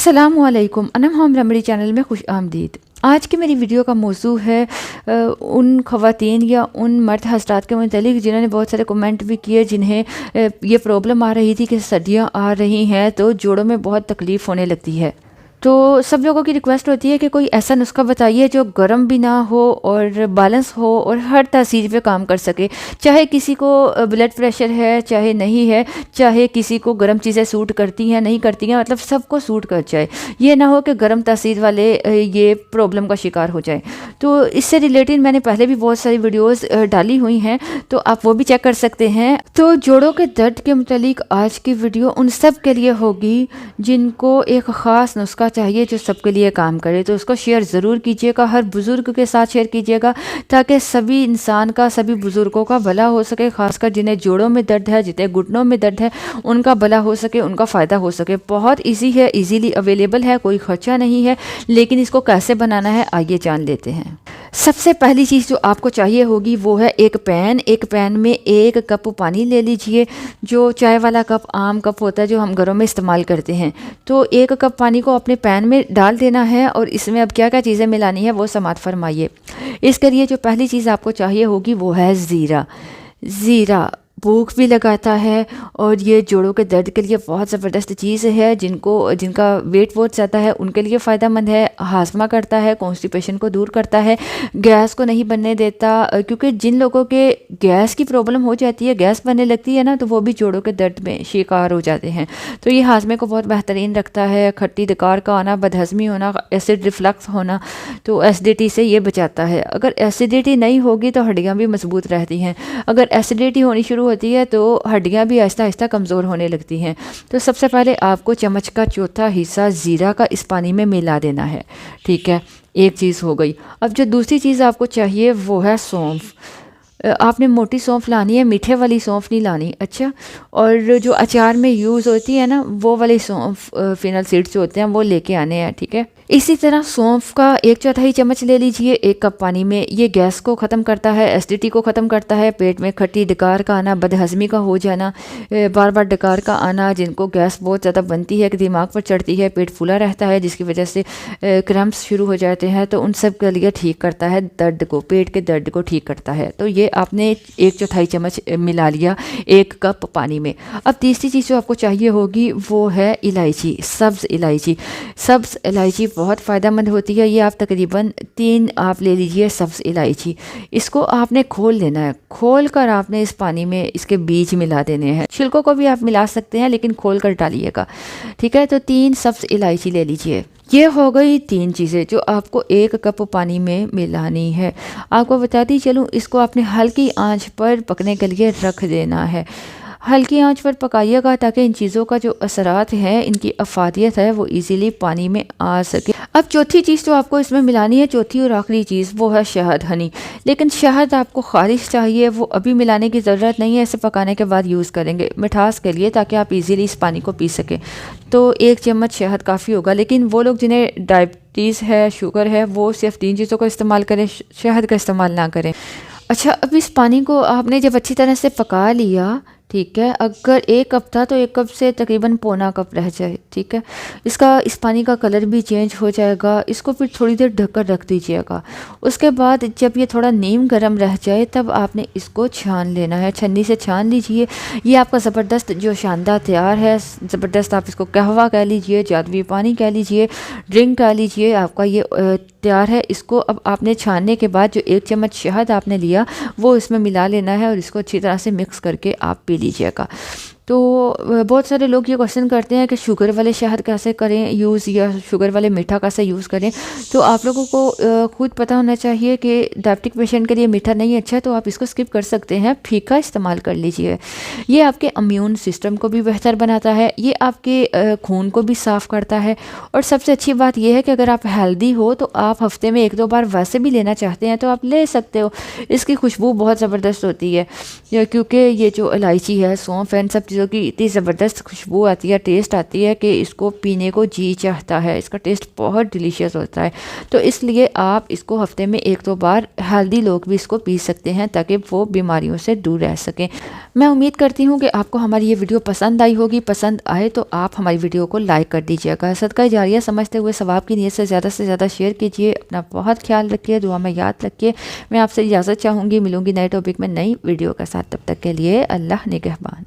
अस्सलामुअलैकुम Anam home remedy channel में खुश आमदीद। आज की मेरी वीडियो का मौजू है उन ख़वातीन या उन मर्द हज़रात के मुतालिक जिन्होंने बहुत सारे कमेंट भी किए, जिन्हें ये प्रॉब्लम आ रही थी कि सर्दियाँ आ रही हैं तो जोड़ों में बहुत तकलीफ़ होने लगती है। तो सब लोगों की रिक्वेस्ट होती है कि कोई ऐसा नुस्खा बताइए जो गर्म भी ना हो और बैलेंस हो और हर तासीर पे काम कर सके। चाहे किसी को ब्लड प्रेशर है, चाहे नहीं है, चाहे किसी को गर्म चीज़ें सूट करती हैं नहीं करती हैं, मतलब सबको सूट कर जाए। ये ना हो कि गर्म तासीर वाले ये प्रॉब्लम का शिकार हो जाए। तो इससे रिलेटेड मैंने पहले भी बहुत सारी वीडियोज़ डाली हुई हैं, तो आप वो भी चेक कर सकते हैं। तो जोड़ों के दर्द के मुतालिक आज की वीडियो उन सब के लिए होगी जिनको एक ख़ास नुस्खा चाहिए जो सबके लिए काम करे। तो उसको शेयर ज़रूर कीजिएगा, हर बुज़ुर्ग के साथ शेयर कीजिएगा ताकि सभी इंसान का, सभी बुज़ुर्गों का भला हो सके। ख़ासकर जिन्हें जोड़ों में दर्द है, जिन्हें घुटनों में दर्द है, उनका भला हो सके, उनका फ़ायदा हो सके। बहुत ईजी है, ईजीली अवेलेबल है, कोई खर्चा नहीं है। लेकिन इसको कैसे बनाना है आइए जान लेते हैं। सबसे पहली चीज़ जो आपको चाहिए होगी वो है एक पैन। एक पैन में 1 कप पानी ले लीजिए, जो चाय वाला कप, आम कप होता है जो हम घरों में इस्तेमाल करते हैं। तो 1 कप पानी को अपने पैन में डाल देना है और इसमें अब क्या क्या चीज़ें मिलानी है वो समात फरमाइए। इसके लिए जो पहली चीज़ आपको चाहिए होगी वो है ज़ीरा। ज़ीरा भूख भी लगाता है और ये जोड़ों के दर्द के लिए बहुत ज़बरदस्त चीज़ है। जिनका वेट बहुत ज़्यादा है उनके लिए फ़ायदेमंद है। हाजमा करता है, कॉन्स्टिपेशन को दूर करता है, गैस को नहीं बनने देता। क्योंकि जिन लोगों के गैस की प्रॉब्लम हो जाती है, गैस बनने लगती है ना, तो वो भी जोड़ों के दर्द में शिकार हो जाते हैं। तो ये हाजमे को बहुत बेहतरीन रखता है। खट्टी डकार का आना, बदहज़मी होना, एसिड रिफ्लक्स होना, तो एसिडिटी से ये बचाता है। अगर एसिडिटी नहीं होगी तो हड्डियाँ भी मजबूत रहती हैं। अगर एसिडिटी होनी शुरू होती है तो हड्डियां भी आहिस्ता आहिस्ता कमज़ोर होने लगती हैं। तो सबसे पहले आपको चम्मच का चौथा हिस्सा ज़ीरा का इस पानी में मिला देना है। ठीक है, एक चीज़ हो गई। अब जो दूसरी चीज़ आपको चाहिए वो है सौंफ। आपने मोटी सौंफ लानी है, मीठे वाली सौंफ नहीं लानी। अच्छा, और जो अचार में यूज़ होती है ना वो वाली सौंफ, फिनल सीड्स होते हैं वो लेके आने हैं। ठीक है, इसी तरह सौंफ का 1/4 चम्मच ले लीजिए 1 कप पानी में। ये गैस को ख़त्म करता है, एसिडिटी को ख़त्म करता है, पेट में खट्टी डकार का आना, बदहज़मी का हो जाना, बार बार डकार का आना, जिनको गैस बहुत ज़्यादा बनती है कि दिमाग पर चढ़ती है, पेट फूला रहता है जिसकी वजह से क्रैम्प्स शुरू हो जाते हैं, तो उन सब के लिए ठीक करता है दर्द को, पेट के दर्द को ठीक करता है। तो ये आपने 1/4 चम्मच मिला लिया 1 कप पानी में। अब तीसरी चीज़ जो आपको चाहिए होगी वो है इलायची, सब्ज़ इलायची। सब्ज़ इलायची बहुत फ़ायदेमंद होती है। ये आप तकरीबन 3 आप ले लीजिए सब्ज़ इलायची। इसको आपने खोल लेना है। खोल कर आपने इस पानी में इसके बीज मिला देने हैं। छिलकों को भी आप मिला सकते हैं लेकिन खोल कर डालिएगा। ठीक है, तो 3 सब्ज़ इलायची ले लीजिए। ये हो गई 3 चीज़ें जो आपको 1 कप पानी में मिलानी है। आपको बताती चलूँ, इसको आपने हल्की आंच पर पकने के लिए रख देना है। हल्की आंच पर पकाइएगा ताकि इन चीज़ों का जो असरात है, इनकी अफादियत है, वो इजीली पानी में आ सके। अब चौथी चीज़ जो आपको इसमें मिलानी है, चौथी और आखिरी चीज़, वो है शहद, हनी। लेकिन शहद आपको खारिज चाहिए, वो अभी मिलाने की ज़रूरत नहीं है, इसे पकाने के बाद यूज़ करेंगे मिठास के लिए ताकि आप इजीली इस पानी को पी सकें। तो 1 चम्मच शहद काफ़ी होगा। लेकिन वो लोग जिन्हें डायबिटीज़ है, शुगर है, वो सिर्फ 3 चीज़ों का इस्तेमाल करें, शहद का इस्तेमाल ना करें। अच्छा, अब इस पानी को आपने जब अच्छी तरह से पका लिया, ठीक है, अगर 1 कप था तो 1 कप से तकरीबन पौना कप रह जाए। ठीक है, इस पानी का कलर भी चेंज हो जाएगा। इसको फिर थोड़ी देर ढककर रख दीजिएगा। उसके बाद जब ये थोड़ा नीम गर्म रह जाए तब आपने इसको छान लेना है। छन्नी से छान लीजिए। ये आपका ज़बरदस्त जो शानदार तैयार है, ज़बरदस्त, आप इसको कहवा कह लीजिए, जादुई पानी कह लीजिए, ड्रिंक कह लीजिए, आपका ये तैयार है। इसको अब आपने छानने के बाद जो 1 चम्मच शहद आपने लिया वो इसमें मिला लेना है और इसको अच्छी तरह से मिक्स करके आप पी लीजिएगा। तो बहुत सारे लोग ये क्वेश्चन करते हैं कि शुगर वाले शहद कैसे करें यूज़, या शुगर वाले मीठा कैसे यूज़ करें। तो आप लोगों को खुद पता होना चाहिए कि डायबिटिक पेशेंट के लिए मीठा नहीं अच्छा है, तो आप इसको स्किप कर सकते हैं, फीका इस्तेमाल कर लीजिए। ये आपके इम्यून सिस्टम को भी बेहतर बनाता है, ये आपके खून को भी साफ़ करता है। और सबसे अच्छी बात यह है कि अगर आप हेल्दी हो तो आप हफ्ते में 1-2 बार वैसे भी लेना चाहते हैं तो आप ले सकते हो। इसकी खुशबू बहुत ज़बरदस्त होती है क्योंकि ये जो इलायची है, सौंफ है, इन सब जो कि इतनी ज़बरदस्त खुशबू आती है, टेस्ट आती है कि इसको पीने को जी चाहता है। इसका टेस्ट बहुत डिलीशियस होता है। तो इसलिए आप इसको हफ्ते में 1-2 बार, हेल्दी लोग भी इसको पी सकते हैं ताकि वो बीमारियों से दूर रह सकें। मैं उम्मीद करती हूँ कि आपको हमारी ये वीडियो पसंद आई होगी। पसंद आए तो आप हमारी वीडियो को लाइक कर दीजिएगा। सदका जारिया समझते हुए सवाब की नीयत से ज़्यादा शेयर कीजिए। अपना बहुत ख्याल रखिए, दुआ में याद रखिए। मैं आपसे इजाज़त चाहूँगी, मिलूँगी नए टॉपिक में नई वीडियो के साथ। तब तक के लिए अल्लाह निगहबान।